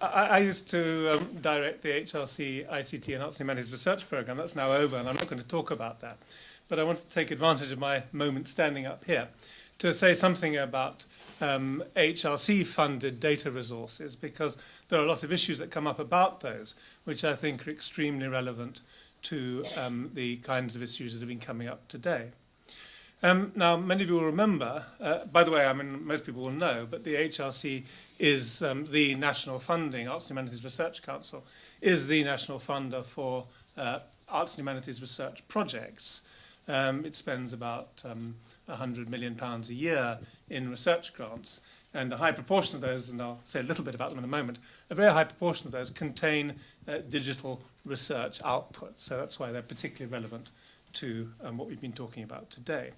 I used to direct the HRC ICT and Arts and Humanities Research Programme. That's now over, and I'm not going to talk about that. But I want to take advantage of my moment standing up here to say something about HRC-funded data resources, because there are a lot of issues that come up about those, which I think are extremely relevant to the kinds of issues that have been coming up today. Now, many of you will remember, by the way, I mean, most people will know, but the HRC is the national funding, Arts and Humanities Research Council, is the national funder for arts and humanities research projects. It spends about £100 million a year in research grants, and a high proportion of those, and I'll say a little bit about them in a moment, a very high proportion of those contain digital research outputs, so that's why they're particularly relevant to what we've been talking about today.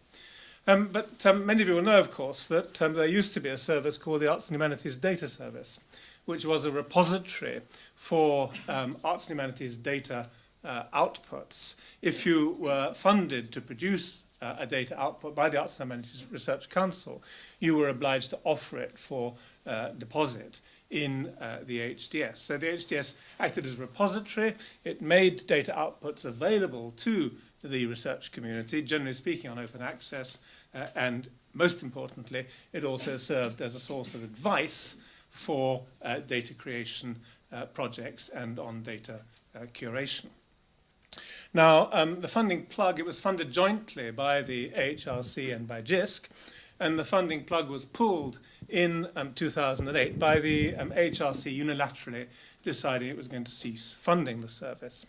But many of you will know, of course, that there used to be a service called the Arts and Humanities Data Service, which was a repository for arts and humanities data outputs. If you were funded to produce a data output by the Arts and Humanities Research Council, you were obliged to offer it for deposit in the HDS. So the HDS acted as a repository. It made data outputs available to the research community, generally speaking on open access, and most importantly, it also served as a source of advice for data creation projects and on data curation. Now, the funding plug, it was funded jointly by the HRC and by JISC, and the funding plug was pulled in 2008 by the HRC unilaterally deciding it was going to cease funding the service.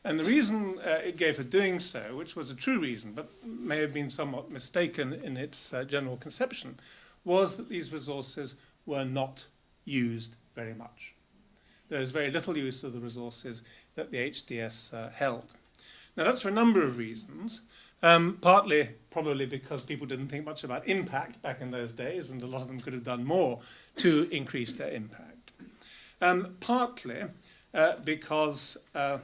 And the reason it gave for doing so, which was a true reason, but may have been somewhat mistaken in its general conception, was that these resources were not used very much. There was very little use of the resources that the HDS held. Now, that's for a number of reasons, partly probably because people didn't think much about impact back in those days, and a lot of them could have done more to increase their impact. Partly because a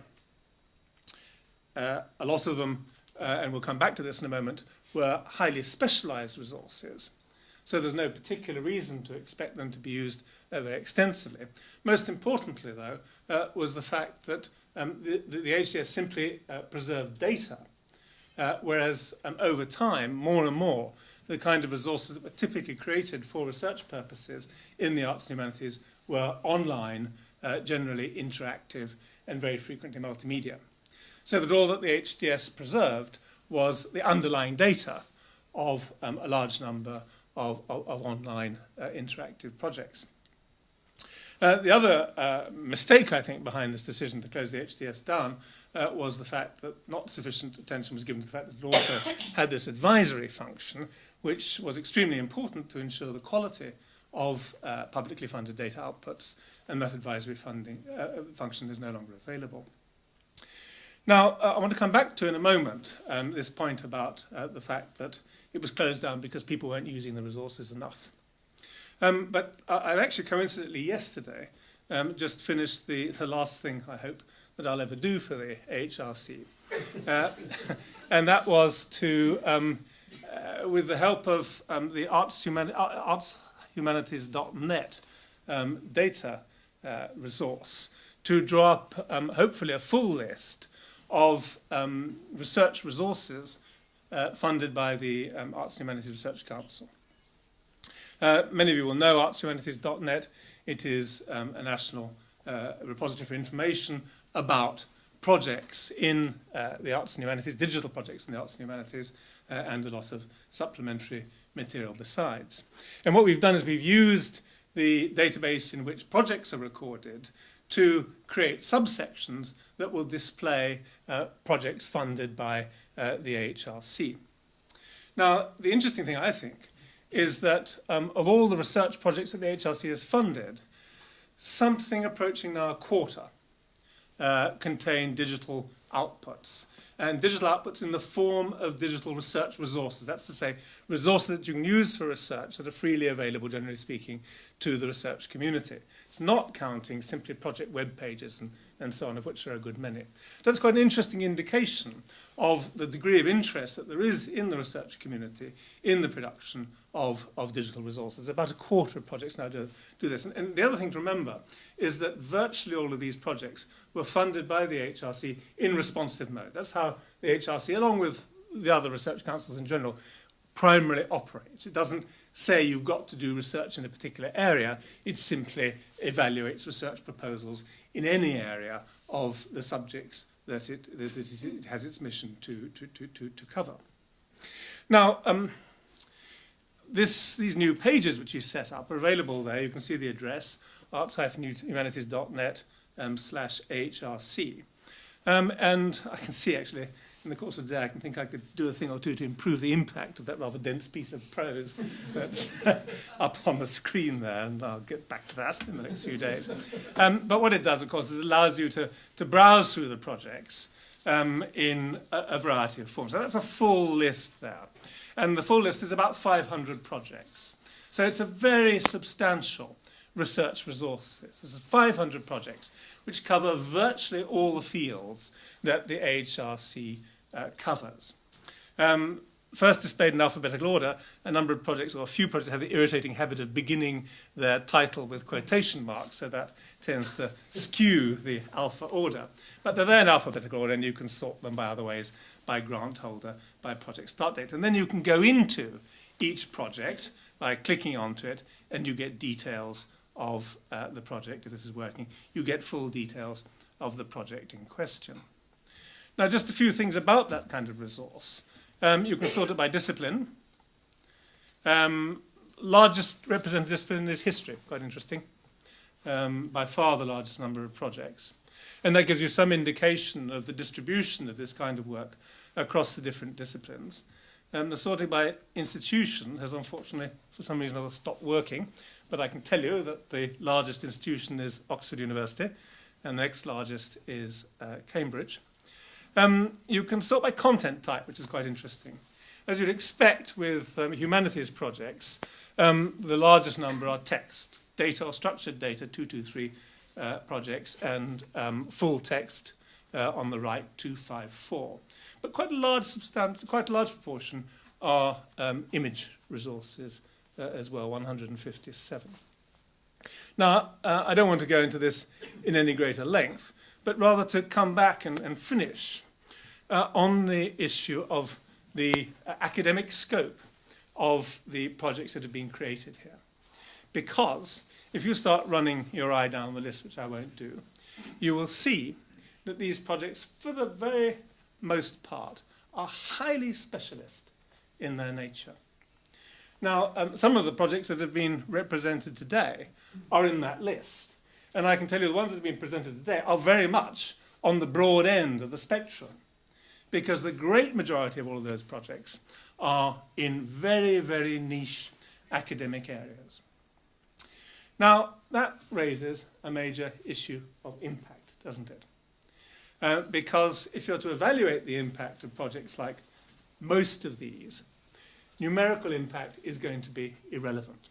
lot of them, and we'll come back to this in a moment, were highly specialized resources. So there's no particular reason to expect them to be used very extensively. Most importantly, though, was the fact that the HDS simply preserved data, whereas over time, more and more, the kind of resources that were typically created for research purposes in the arts and humanities were online, generally interactive, and very frequently multimedia. So that all that the HDS preserved was the underlying data of a large number of online interactive projects. The other mistake, I think, behind this decision to close the HDS down was the fact that not sufficient attention was given to the fact that it also had this advisory function, which was extremely important to ensure the quality of publicly funded data outputs, and that advisory function is no longer available. Now, I want to come back to in a moment this point about the fact that it was closed down because people weren't using the resources enough. But I've actually coincidentally yesterday just finished the last thing, I hope, that I'll ever do for the HRC. And that was to, with the help of the artshumanities.net data resource, to draw up hopefully a full list of research resources funded by the Arts and Humanities Research Council. Many of you will know artshumanities.net. It is a national repository for information about projects in the arts and humanities, digital projects in the arts and humanities, and a lot of supplementary material besides. And what we've done is we've used the database in which projects are recorded to create subsections that will display projects funded by the HRC. Now, the interesting thing, I think, is that of all the research projects that the HRC has funded, something approaching now a quarter contain digital outputs. And digital outputs in the form of digital research resources. That's to say, resources that you can use for research that are freely available, generally speaking, to the research community. It's not counting simply project web pages and so on, of which there are a good many. That's quite an interesting indication of the degree of interest that there is in the research community in the production of digital resources. About a quarter of projects now do this. And the other thing to remember is that virtually all of these projects were funded by the HRC in responsive mode. That's how the HRC, along with the other research councils in general, primarily operates. It doesn't say you've got to do research in a particular area. It simply evaluates research proposals in any area of the subjects that it has its mission to cover. Now, these new pages which you set up are available there. You can see the address, arts-humanities.net/AHRC. And I can see, actually, in the course of the day, I think I could do a thing or two to improve the impact of that rather dense piece of prose that's up on the screen there, and I'll get back to that in the next few days. But what it does, of course, is it allows you to browse through the projects in a variety of forms. So that's a full list there. And the full list is about 500 projects. So it's a very substantial research resource. This is 500 projects which cover virtually all the fields that the AHRC covers. First displayed in alphabetical order, a number of projects, or a few projects, have the irritating habit of beginning their title with quotation marks, so that tends to skew the alpha order. But they're there in alphabetical order, and you can sort them by other ways, by grant holder, by project start date. And then you can go into each project by clicking onto it, and you get details of the project, if this is working. You get full details of the project in question. Now, just a few things about that kind of resource. You can sort it by discipline. Largest represented discipline is history, quite interesting. By far the largest number of projects. And that gives you some indication of the distribution of this kind of work across the different disciplines. The sorting by institution has unfortunately, for some reason or other, stopped working. But I can tell you that the largest institution is Oxford University, and the next largest is Cambridge. You can sort by content type, which is quite interesting. As you'd expect with humanities projects, the largest number are text, data or structured data, 223 projects, and full text on the right, 254. But quite a large proportion are image resources as well, 157. Now, I don't want to go into this in any greater length, but rather to come back and finish on the issue of the academic scope of the projects that have been created here. Because if you start running your eye down the list, which I won't do, you will see that these projects, for the very most part, are highly specialist in their nature. Now, some of the projects that have been represented today are in that list. And I can tell you the ones that have been presented today are very much on the broad end of the spectrum, because the great majority of all of those projects are in very, very niche academic areas. Now, that raises a major issue of impact, doesn't it? Because if you're to evaluate the impact of projects like most of these, numerical impact is going to be irrelevant.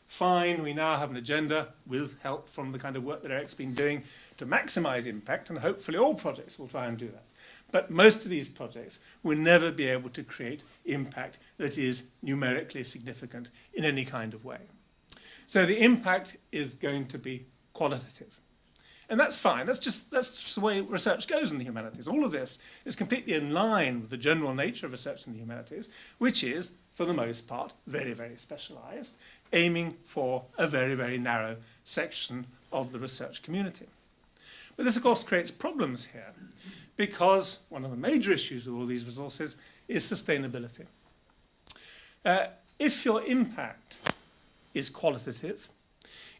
Fine, we now have an agenda with help from the kind of work that Eric's been doing to maximize impact, and hopefully all projects will try and do that. But most of these projects will never be able to create impact that is numerically significant in any kind of way. So the impact is going to be qualitative. And that's fine. That's just the way research goes in the humanities. All of this is completely in line with the general nature of research in the humanities, which is, for the most part, very, very specialized, aiming for a very, very narrow section of the research community. But this, of course, creates problems here, because one of the major issues with all these resources is sustainability. If your impact is qualitative,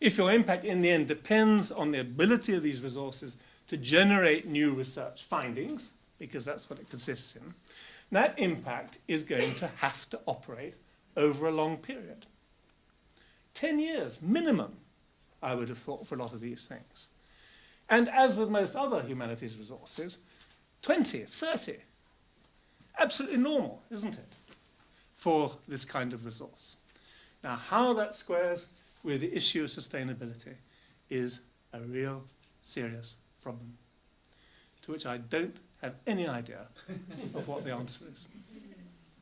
if your impact in the end depends on the ability of these resources to generate new research findings, because that's what it consists in, that impact is going to have to operate over a long period. 10 years minimum, I would have thought, for a lot of these things. And as with most other humanities resources, 20, 30, absolutely normal, isn't it, for this kind of resource. Now, how that squares with the issue of sustainability is a real serious problem, to which I don't have any idea of what the answer is.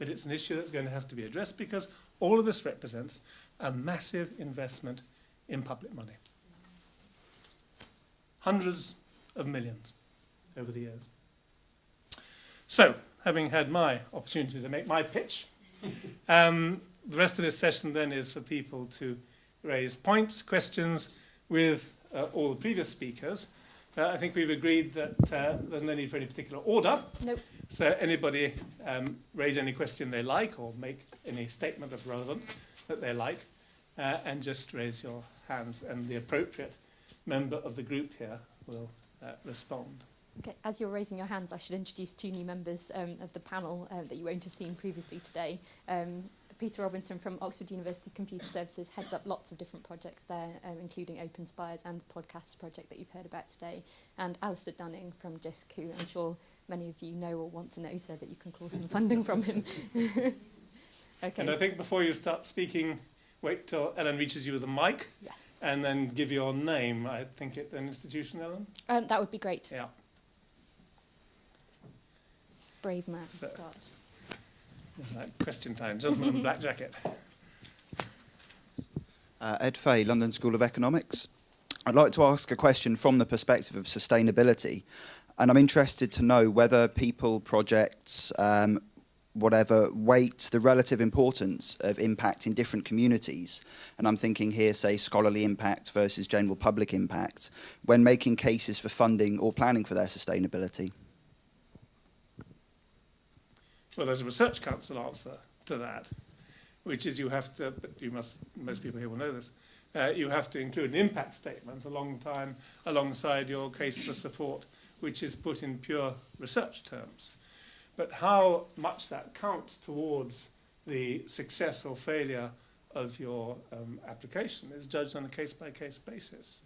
but it's an issue that's going to have to be addressed because all of this represents a massive investment in public money. Hundreds of millions over the years. So, having had my opportunity to make my pitch, the rest of this session then is for people to raise points, questions with all the previous speakers. I think we've agreed that there's no need for any particular order. Nope. So anybody raise any question they like or make any statement that's relevant that they like, and just raise your hands, and the appropriate member of the group here will respond. Okay, as you're raising your hands, I should introduce two new members of the panel that you won't have seen previously today. Peter Robinson from Oxford University Computer Services heads up lots of different projects there, including Open Spires and the podcasts project that you've heard about today. And Alistair Dunning from JISC, who I'm sure many of you know or want to know, so that you can call some funding from him. Okay. And I think before you start speaking, wait till Ellen reaches you with a mic. Yes. And then give your name, I think, at an institution, Ellen? That would be great. Yeah. Brave man So, to start. Right, question time. Gentleman in the black jacket. Ed Fay, London School of Economics. I'd like to ask a question from the perspective of sustainability. And I'm interested to know whether people, projects, whatever, weight the relative importance of impact in different communities. And I'm thinking here, say, scholarly impact versus general public impact, when making cases for funding or planning for their sustainability. Well, there's a Research Council answer to that, which is you have to, but you must, most people here will know this, you have to include an impact statement alongside your case for support, which is put in pure research terms. But how much that counts towards the success or failure of your application is judged on a case-by-case basis.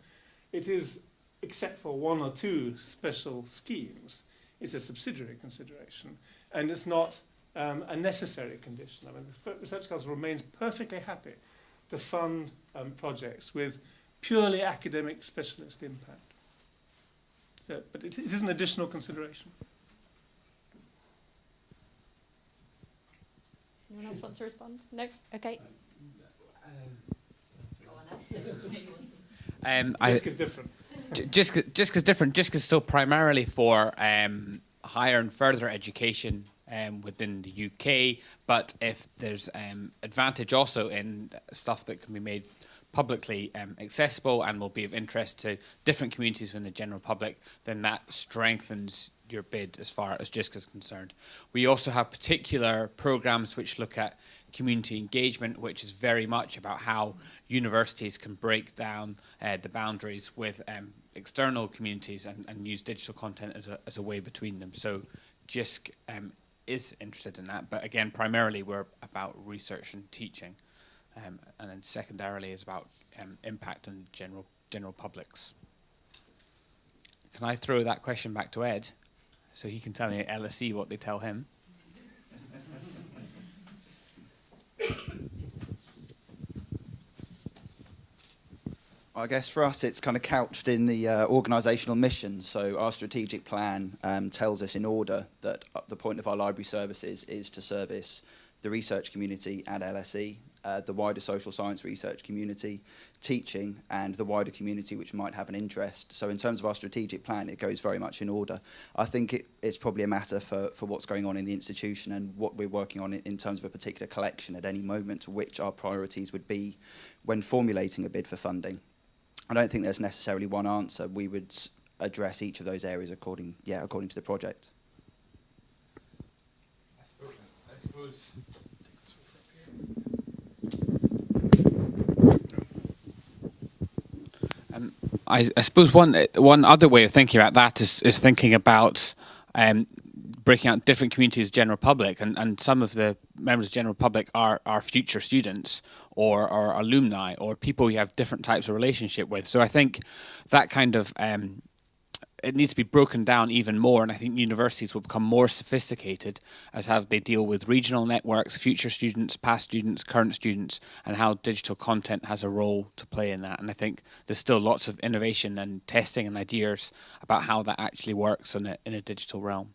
It is, except for one or two special schemes, it's a subsidiary consideration, and it's not a necessary condition. I mean, the Research Council remains perfectly happy to fund projects with purely academic specialist impact. So, but it is an additional consideration. Anyone else want to respond? No? Okay. Go on, JISC is different. JISC is different. JISC is still primarily for higher and further education within the UK, but if there's advantage also in stuff that can be made publicly accessible and will be of interest to different communities within the general public, then that strengthens your bid as far as JISC is concerned. We also have particular programs which look at community engagement, which is very much about how universities can break down the boundaries with external communities and use digital content as a way between them. So JISC is interested in that, but again, primarily we're about research and teaching, and then secondarily is about impact on general publics. Can I throw that question back to Ed, so he can tell me at LSE what they tell him? I guess for us it's kind of couched in the organisational mission. So our strategic plan tells us in order that the point of our library services is to service the research community at LSE, the wider social science research community, teaching, and the wider community which might have an interest. So in terms of our strategic plan, it goes very much in order. I think it's probably a matter for what's going on in the institution and what we're working on in terms of a particular collection at any moment, which our priorities would be when formulating a bid for funding. I don't think there's necessarily one answer. We would address each of those areas according to the project. I suppose. I suppose one other way of thinking about that is thinking about breaking out different communities of general public, and some of the members of the general public are future students or alumni or people you have different types of relationship with. So I think that kind of it needs to be broken down even more, and I think universities will become more sophisticated as how they deal with regional networks, future students, past students, current students, and how digital content has a role to play in that. And I think there's still lots of innovation and testing and ideas about how that actually works in a digital realm.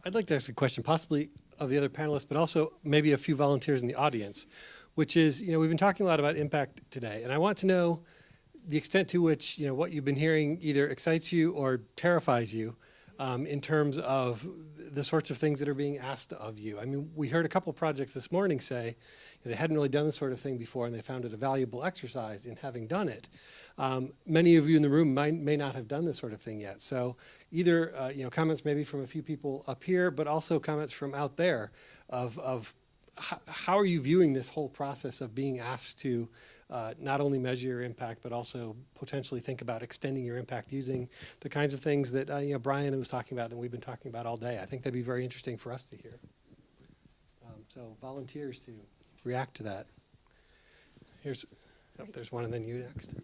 I'd like to ask a question, possibly of the other panelists, but also maybe a few volunteers in the audience, which is, we've been talking a lot about impact today, and I want to know the extent to which, what you've been hearing either excites you or terrifies you in terms of the sorts of things that are being asked of you. I mean, we heard a couple of projects this morning say they hadn't really done this sort of thing before, and they found it a valuable exercise in having done it. Many of you in the room may not have done this sort of thing yet. So either comments maybe from a few people up here, but also comments from out there of how are you viewing this whole process of being asked to not only measure your impact, but also potentially think about extending your impact using the kinds of things that Brian was talking about and we've been talking about all day. I think that'd be very interesting for us to hear. So volunteers to react to that. There's one, and then you next.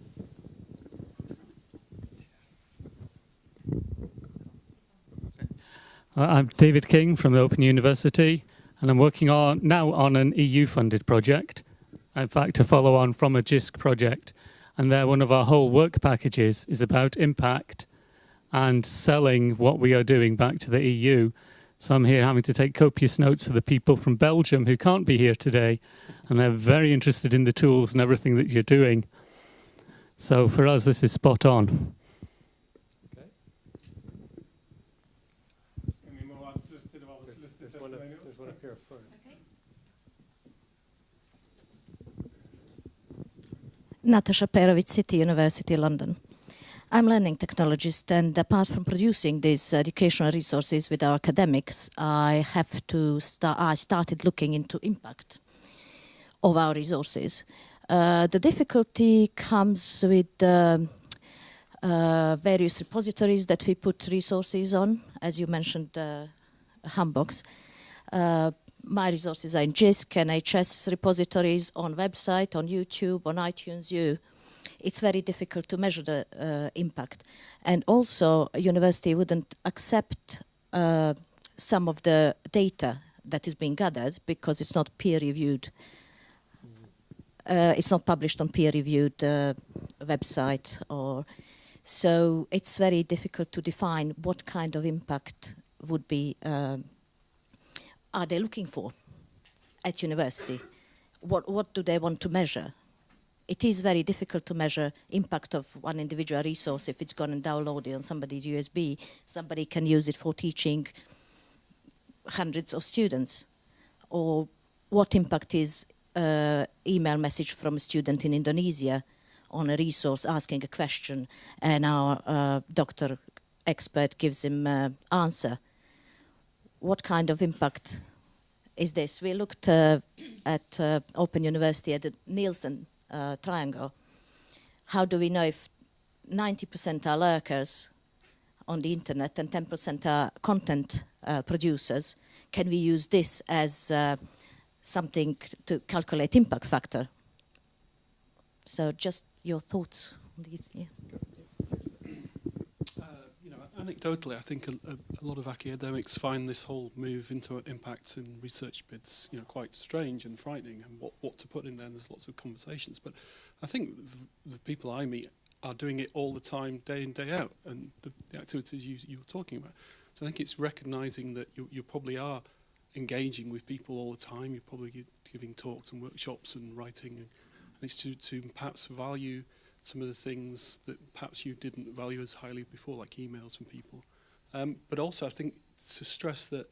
I'm David King from the Open University, and I'm working now on an EU-funded project, in fact a follow-on from a JISC project, and there one of our whole work packages is about impact and selling what we are doing back to the EU. So I'm here having to take copious notes for the people from Belgium who can't be here today, and they're very interested in the tools and everything that you're doing. So for us, this is spot on. There's one up here up front. Okay. Natasha, City University, London. I'm learning technologist, and apart from producing these educational resources with our academics, I started looking into impact of our resources. The difficulty comes with various repositories that we put resources on, as you mentioned, Humbox. My resources are in JISC and HS repositories, on website, on YouTube, on iTunes U. It's very difficult to measure the impact. And also, a university wouldn't accept some of the data that is being gathered because it's not peer-reviewed. It's not published on peer-reviewed website. So it's very difficult to define what kind of impact would be are they looking for at university? What do they want to measure? It is very difficult to measure impact of one individual resource. If it's gone and downloaded on somebody's USB, somebody can use it for teaching hundreds of students. Or what impact is email message from a student in Indonesia on a resource asking a question, and our doctor expert gives him answer. What kind of impact is this? We looked at Open University at the Nielsen triangle. How do we know if 90% are lurkers on the internet and 10% are content producers? Can we use this as something to calculate impact factor? So just your thoughts on these. Yeah. Anecdotally, I think a lot of academics find this whole move into impacts in research bids, quite strange and frightening, and what to put in there. And there's lots of conversations, but I think the people I meet are doing it all the time, day in, day out, and the activities you were talking about. So I think it's recognising that you probably are engaging with people all the time. You're probably giving talks and workshops and writing, and it's to perhaps value some of the things that perhaps you didn't value as highly before, like emails from people. But also I think to stress that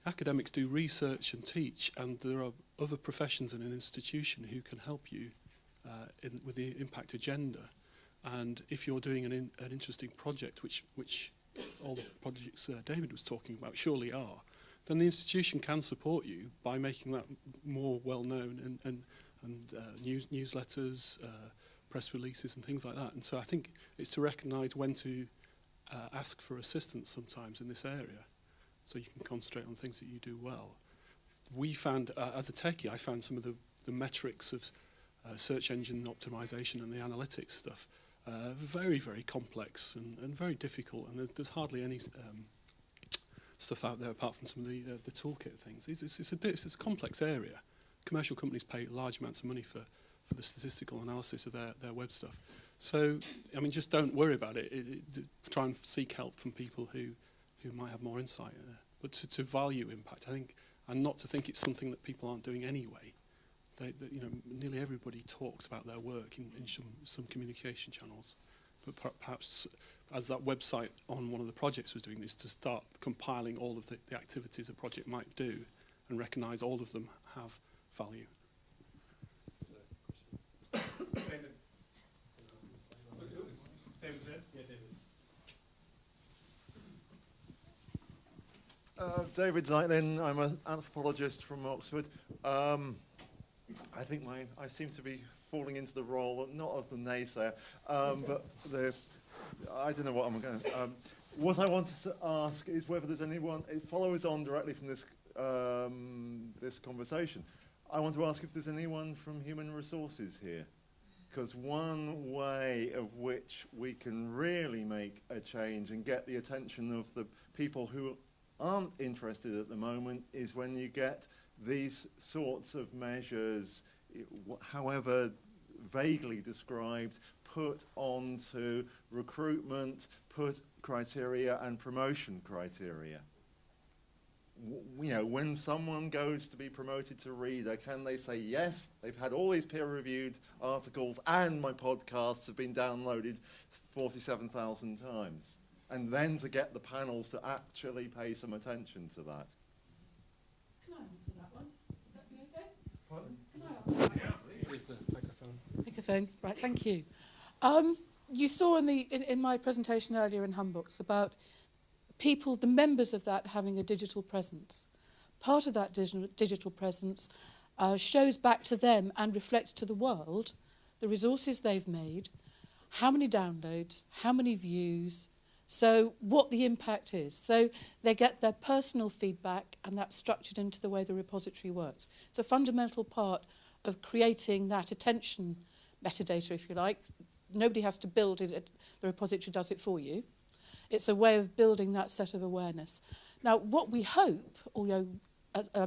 academics do research and teach, and there are other professions in an institution who can help you with the impact agenda. And if you're doing an interesting project, which all the projects David was talking about surely are, then the institution can support you by making that more well-known and newsletters, press releases and things like that. And so I think it's to recognise when to ask for assistance sometimes in this area, so you can concentrate on things that you do well. We found, as a techie, I found some of the metrics of search engine optimization and the analytics stuff very, very complex and very difficult, and there's hardly any stuff out there apart from some of the toolkit things. It's a complex area. Commercial companies pay large amounts of money for the statistical analysis of their web stuff. So, I mean, just don't worry about it. Try and seek help from people who who might have more insight. But to value impact, I think, and not to think it's something that people aren't doing anyway. You know, nearly everybody talks about their work in some communication channels. But perhaps, as that website on one of the projects was doing, is to start compiling all of the activities a project might do and recognise all of them have value. David Zeitlin, I'm an anthropologist from Oxford. I think I seem to be falling into the role, not of the naysayer, but I don't know what I'm going to... what I want to ask is whether there's anyone, it follows on directly from this, this conversation. I want to ask if there's anyone from Human Resources here. Because one way of which we can really make a change and get the attention of the people who aren't interested at the moment is when you get these sorts of measures, however vaguely described, put onto recruitment, put criteria and promotion criteria. You know, when someone goes to be promoted to reader, can they say, yes, they've had all these peer-reviewed articles and my podcasts have been downloaded 47,000 times? And then to get the panels to actually pay some attention to that. Can I answer that one? Would that be okay? Pardon? Can I answer that? Here's the microphone. Microphone, right, thank you. You saw in my presentation earlier in Humbooks about people, the members of that, having a digital presence. Part of that digital presence shows back to them and reflects to the world the resources they've made, how many downloads, how many views, so what the impact is. So they get their personal feedback, and that's structured into the way the repository works. It's a fundamental part of creating that attention metadata, if you like. Nobody has to build it, the repository does it for you. It's a way of building that set of awareness. Now, what we hope, although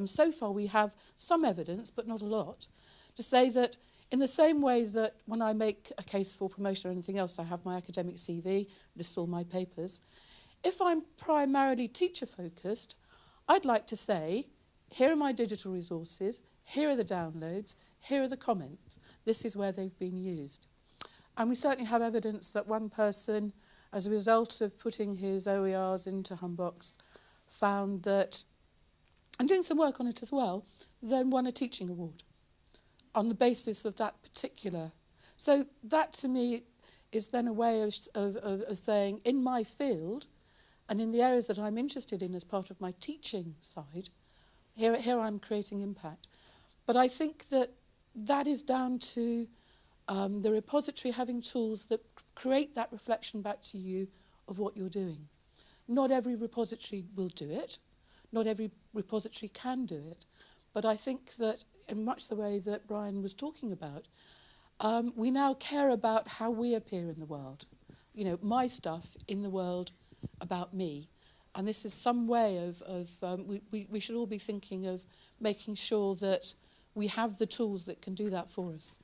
so far we have some evidence, but not a lot, to say that in the same way that when I make a case for promotion or anything else, I have my academic CV, list all my papers. If I'm primarily teacher-focused, I'd like to say, here are my digital resources, here are the downloads, here are the comments. This is where they've been used. And we certainly have evidence that one person, as a result of putting his OERs into Humbooks, found that, and doing some work on it as well, then won a teaching award on the basis of that particular. So that to me is then a way of saying, in my field and in the areas that I'm interested in as part of my teaching side, here I'm creating impact. But I think that is down to the repository having tools that create that reflection back to you of what you're doing. Not every repository will do it. Not every repository can do it. But I think that in much the way that Brian was talking about, we now care about how we appear in the world. You know, my stuff in the world about me. And this is some way of we should all be thinking of making sure that we have the tools that can do that for us.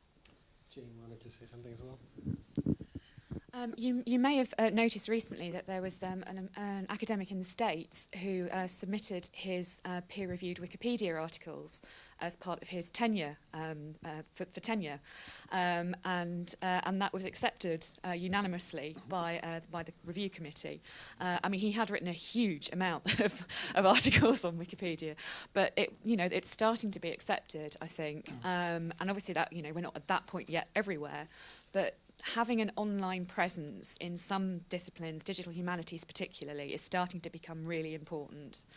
Jean wanted to say something as well. You may have noticed recently that there was an academic in the States who submitted his peer-reviewed Wikipedia articles as part of his tenure, for tenure, and that was accepted unanimously by the review committee. I mean, he had written a huge amount of articles on Wikipedia, but it's starting to be accepted, I think, and obviously that we're not at that point yet everywhere, but having an online presence in some disciplines, digital humanities particularly, is starting to become really important.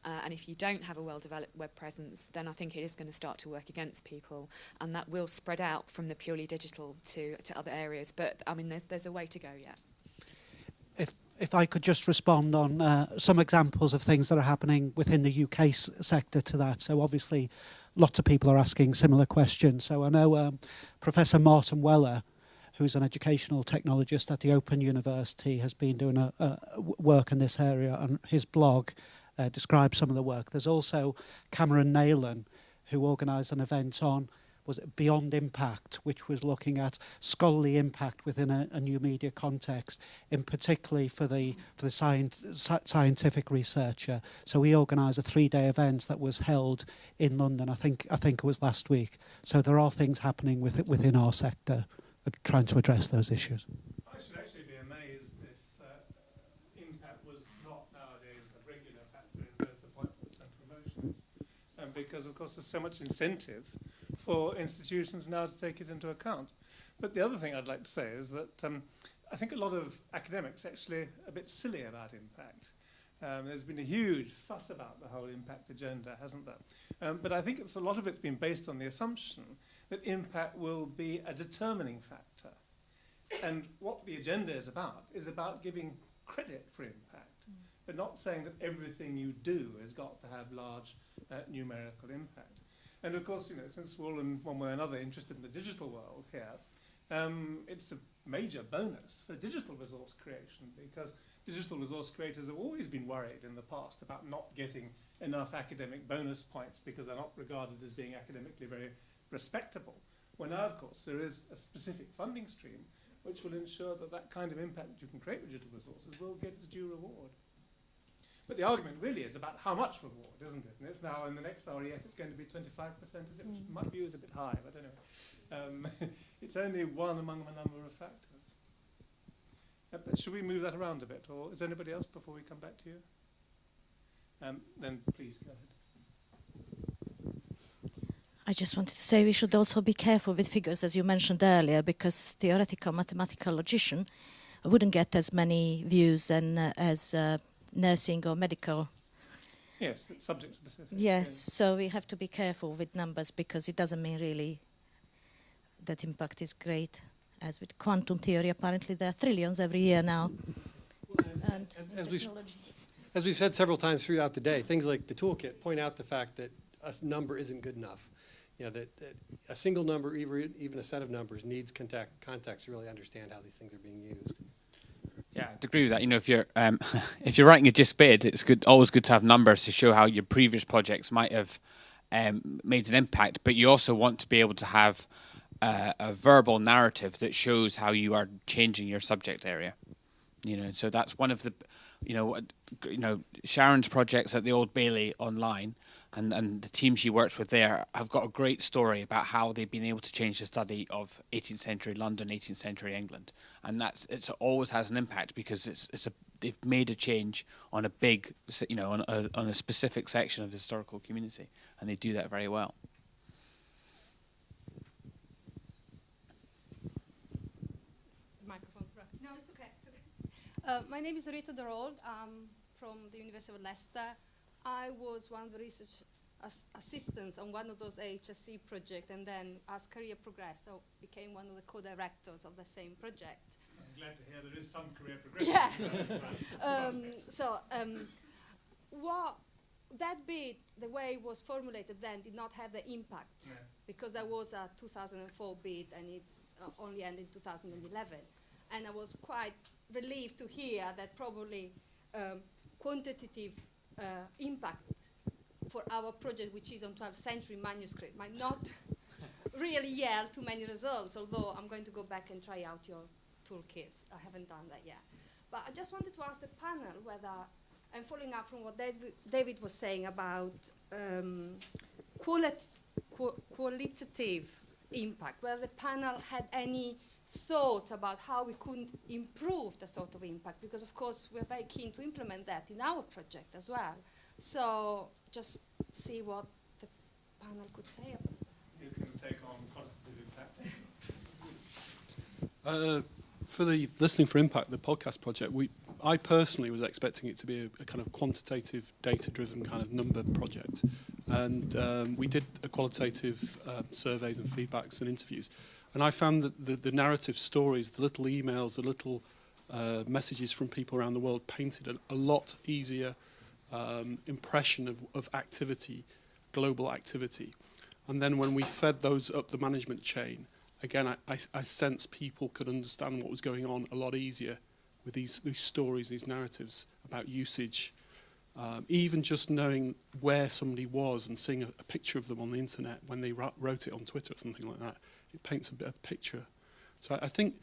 And if you don't have a well-developed web presence, then I think it is going to start to work against people, and that will spread out from the purely digital to other areas. But I mean, there's a way to go yet. If I could just respond on some examples of things that are happening within the UK sector to that. So obviously, lots of people are asking similar questions. So I know Professor Martin Weller, who's an educational technologist at the Open University, has been doing work in this area, and his blog describes some of the work. There's also Cameron Naylan, who organised an event on was Beyond Impact, which was looking at scholarly impact within a new media context, in particularly for the scientific researcher. So we organised a 3-day event that was held in London. I think it was last week. So there are things happening within our sector trying to address those issues. I should actually be amazed if impact was not nowadays a regular factor in both appointments and promotions, because of course there's so much incentive for institutions now to take it into account. But the other thing I'd like to say is that I think a lot of academics are actually a bit silly about impact. There's been a huge fuss about the whole impact agenda, hasn't there? But I think a lot of it's been based on the assumption that impact will be a determining factor. And what the agenda is about giving credit for impact, but not saying that everything you do has got to have large numerical impact. And of course, since we're all in one way or another interested in the digital world here, it's a major bonus for digital resource creation, because digital resource creators have always been worried in the past about not getting enough academic bonus points because they're not regarded as being academically very respectable. Well, now, of course, there is a specific funding stream which will ensure that that kind of impact you can create with digital resources will get its due reward. But the argument really is about how much reward, isn't it? And it's now in the next REF it's going to be 25%, is it? Which my view is a bit high, but anyway. It's only one among a number of factors. But should we move that around a bit, or is there anybody else before we come back to you? Then please go ahead. I just wanted to say we should also be careful with figures, as you mentioned earlier, because theoretical mathematical logician wouldn't get as many views as nursing or medical. Yes, it's subject specific. Yes, so we have to be careful with numbers, because it doesn't mean really that impact is great. As with quantum theory, apparently there are trillions every year now. And as we've said several times throughout the day, things like the toolkit point out the fact that a number isn't good enough. That a single number, even a set of numbers, needs context to really understand how these things are being used. Yeah, I'd agree with that. If you're writing a JISC bid, it's always good to have numbers to show how your previous projects might have made an impact. But you also want to be able to have a verbal narrative that shows how you are changing your subject area. So that's one of the, Sharon's projects at the Old Bailey online, and the team she works with there have got a great story about how they've been able to change the study of 18th century London, 18th century England, and it always has an impact because they've made a change on a big, on a specific section of the historical community, and they do that very well. Microphone. No, it's okay. My name is Rita Derold. I'm from the University of Leicester. I was one of the research assistants on one of those HSC projects, and then as career progressed, I became one of the co-directors of the same project. I'm glad to hear there is some career progression. Yes. That bit, the way it was formulated then, did not have the impact, because there was a 2004 bid and it only ended in 2011. And I was quite relieved to hear that probably quantitative impact for our project, which is on 12th century manuscript, might not really yield too many results, although I'm going to go back and try out your toolkit. I haven't done that yet. But I just wanted to ask the panel whether, and following up from what David was saying about qualitative impact, whether the panel had any thought about how we could improve the sort of impact, because of course we're very keen to implement that in our project as well. So just see what the panel could say about it. Who's going to take on qualitative impact? For the Listening for Impact, the podcast project, I personally was expecting it to be a kind of quantitative, data-driven kind of number project. And we did a qualitative surveys and feedbacks and interviews. And I found that the narrative stories, the little emails, the little messages from people around the world painted a lot easier impression of activity, global activity. And then when we fed those up the management chain, again, I sensed people could understand what was going on a lot easier with these stories, these narratives about usage. Even just knowing where somebody was and seeing a picture of them on the internet when they wrote it on Twitter or something like that, it paints a bit of a picture. So I think,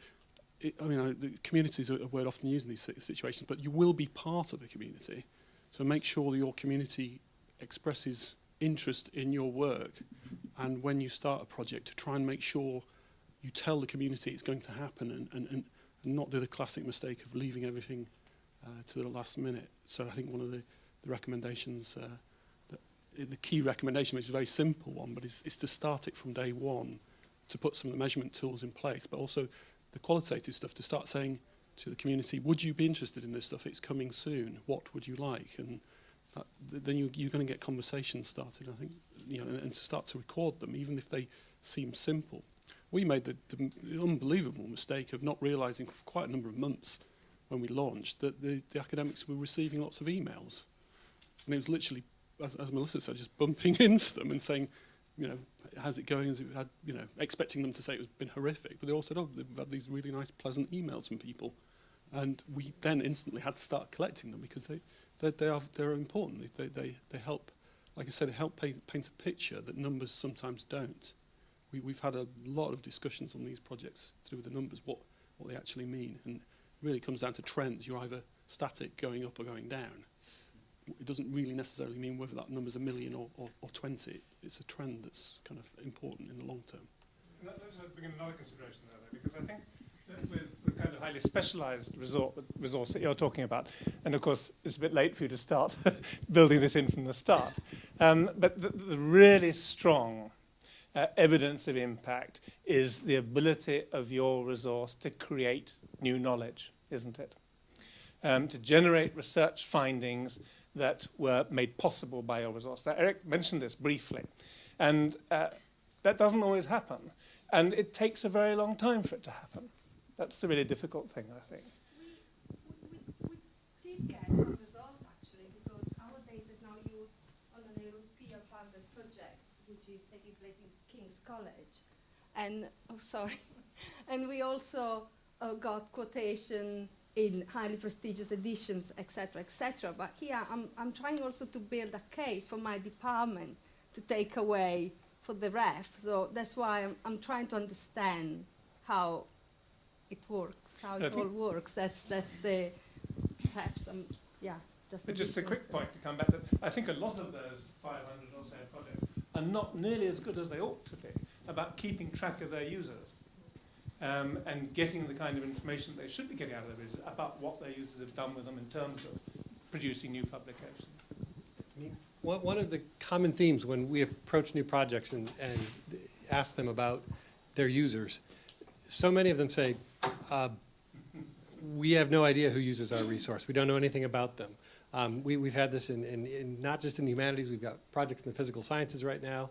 the community is a word often used in these situations, but you will be part of a community. So make sure that your community expresses interest in your work, and when you start a project, to try and make sure you tell the community it's going to happen, and not do the classic mistake of leaving everything to the last minute. So I think one of the recommendations, the key recommendation, which is a very simple one, but is to start it from day one, to put some of the measurement tools in place, but also the qualitative stuff, to start saying to the community, would you be interested in this stuff? It's coming soon. What would you like? And then you're going to get conversations started, I think, and to start to record them, even if they seem simple. We made the unbelievable mistake of not realising for quite a number of months when we launched that the academics were receiving lots of emails. And it was literally, as Melissa said, just bumping into them and saying, how's it going? Has it had, expecting them to say it's been horrific. But they all said, oh, they've had these really nice, pleasant emails from people. And we then instantly had to start collecting them, because they're important. They help, like I said, help paint a picture that numbers sometimes don't. We've had a lot of discussions on these projects to do with the numbers, what they actually mean. And really comes down to trends. You're either static, going up or going down. It doesn't really necessarily mean whether that number's 1 million or 20. It's a trend that's kind of important in the long term. Let's bring in another consideration there, though, because I think that with the kind of highly specialised resource that you're talking about, and of course it's a bit late for you to start building this in from the start, but the really strong evidence of impact is the ability of your resource to create new knowledge, isn't it? To generate research findings that were made possible by your resource. Now, Eric mentioned this briefly, and that doesn't always happen, and it takes a very long time for it to happen. That's the really difficult thing, I think. We did get some results, actually, because our data is now used on an European-funded project, which is taking place in King's College. And, and we also got quotation in highly prestigious editions, etc., etc. But here, I'm trying also to build a case for my department to take away for the ref. So that's why I'm trying to understand how it works, how it all works. That's the perhaps just. But just a quick point to come back to. I think a lot of those 500 or so projects are not nearly as good as they ought to be about keeping track of their users. And getting the kind of information they should be getting out of their users about what their users have done with them in terms of producing new publications. I mean, one of the common themes when we approach new projects and ask them about their users, so many of them say, we have no idea who uses our resource. We don't know anything about them. We've had this in not just in the humanities, we've got projects in the physical sciences right now,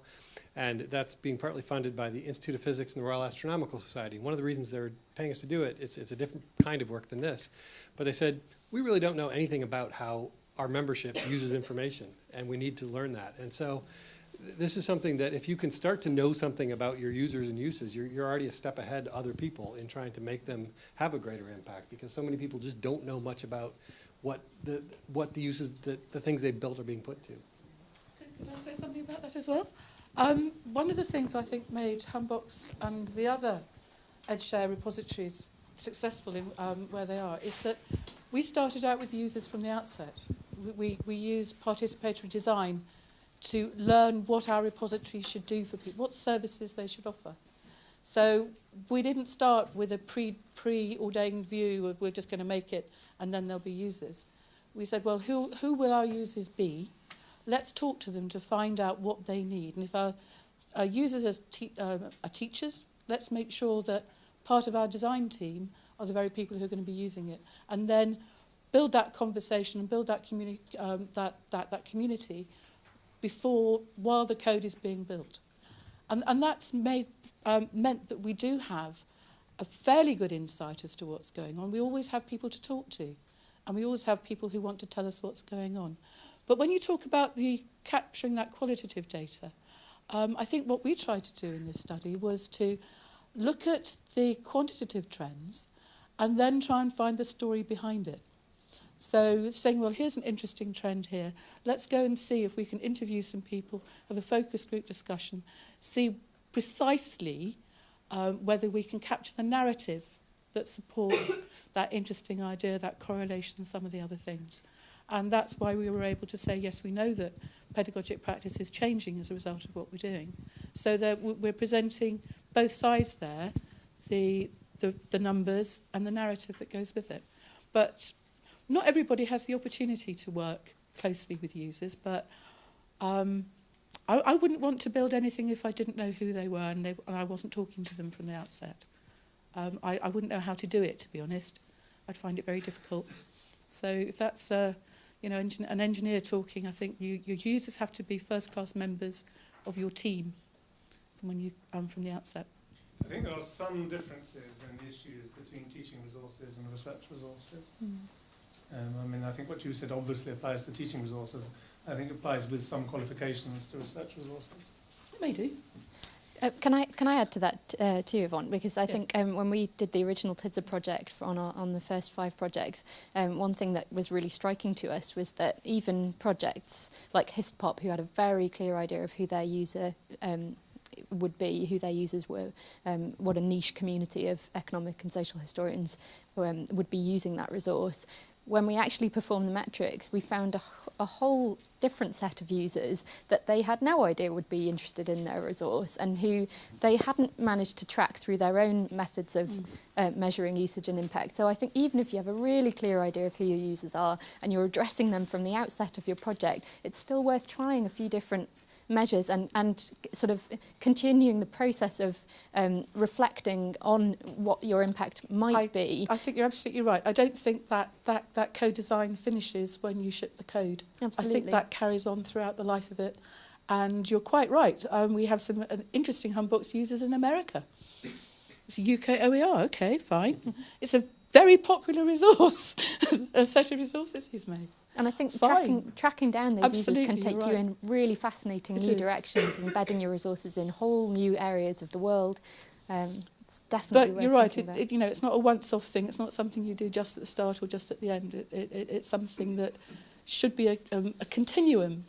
and that's being partly funded by the Institute of Physics and the Royal Astronomical Society. One of the reasons they're paying us to do it, it's a different kind of work than this, but they said, we really don't know anything about how our membership uses information, and we need to learn that. And so this is something that if you can start to know something about your users and uses, you're already a step ahead of other people in trying to make them have a greater impact, because so many people just don't know much about what the uses, the things they've built are being put to. Can I say something about that as well? One of the things I think made Humbox and the other EdShare repositories successful in where they are is that we started out with users from the outset. We used participatory design to learn what our repository should do for people, what services they should offer. So we didn't start with a preordained view of we're just going to make it and then there'll be users. We said, well, who will our users be? Let's talk to them to find out what they need. And if our users are teachers, let's make sure that part of our design team are the very people who are going to be using it. And then build that conversation and build that community while the code is being built. And that's meant that we do have a fairly good insight as to what's going on. We always have people to talk to, and we always have people who want to tell us what's going on. But when you talk about capturing that qualitative data, I think what we tried to do in this study was to look at the quantitative trends and then try and find the story behind it. So saying, well, here's an interesting trend here. Let's go and see if we can interview some people, have a focus group discussion, see precisely whether we can capture the narrative that supports that interesting idea, that correlation, and some of the other things. And that's why we were able to say, yes, we know that pedagogic practice is changing as a result of what we're doing. So that we're presenting both sides there, the numbers and the narrative that goes with it. But not everybody has the opportunity to work closely with users, but I wouldn't want to build anything if I didn't know who they were and I wasn't talking to them from the outset. I wouldn't know how to do it, to be honest. I'd find it very difficult. So if that's an engineer talking, I think your users have to be first-class members of your team from the outset. I think there are some differences in issues between teaching resources and research resources. I think what you said obviously applies to teaching resources. I think it applies with some qualifications to research resources. It may do. Can I add to that too, Yvonne? Because I think when we did the original TIDSA project on the first 5 projects, one thing that was really striking to us was that even projects like HistPop, who had a very clear idea of who their user would be, who their users were, what a niche community of economic and social historians would be using that resource. When we actually performed the metrics, we found a whole different set of users that they had no idea would be interested in their resource and who they hadn't managed to track through their own methods of measuring usage and impact. So I think even if you have a really clear idea of who your users are and you're addressing them from the outset of your project, it's still worth trying a few different measures and sort of continuing the process of reflecting on what your impact might be. I think you're absolutely right. I don't think that co-design finishes when you ship the code. Absolutely. I think that carries on throughout the life of it. And you're quite right. We have some interesting Humbooks users in America. It's a UK OER, okay, fine. Mm-hmm. It's a very popular resource, a set of resources he's made. And I think tracking down those Absolutely, users can take you in really fascinating new directions, embedding your resources in whole new areas of the world. It's definitely But worth you're right, thinking about. it's not a once-off thing. It's not something you do just at the start or just at the end. It's something that should be a continuum.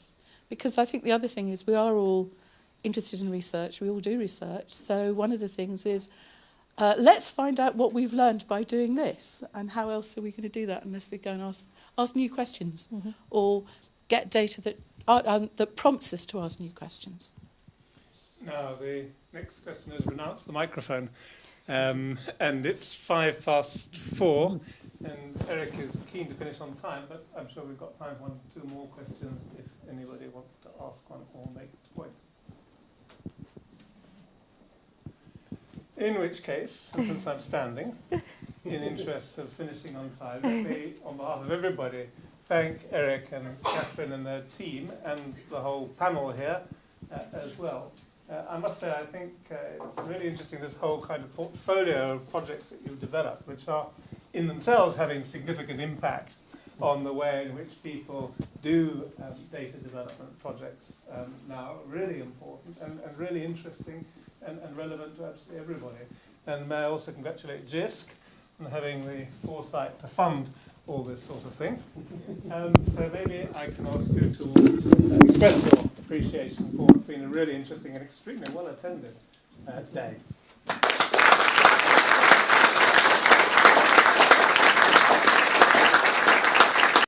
Because I think the other thing is we are all interested in research. We all do research. So one of the things is let's find out what we've learned by doing this, and how else are we going to do that unless we go and ask new questions or get data that prompts us to ask new questions. Now, the next question is renounce the microphone. And it's 4:05, and Eric is keen to finish on time, but I'm sure we've got time for 1 or 2 more questions if anybody wants to ask one or make a point. In which case, and since I'm standing, in interest of finishing on time, let me, on behalf of everybody, thank Eric and Kathryn and their team and the whole panel here as well. I must say, I think it's really interesting, this whole kind of portfolio of projects that you've developed, which are in themselves having significant impact on the way in which people do data development projects now. Really important and really interesting and relevant to absolutely everybody. And may I also congratulate JISC on having the foresight to fund all this sort of thing. So maybe I can ask you to express your appreciation for what's been a really interesting and extremely well attended day.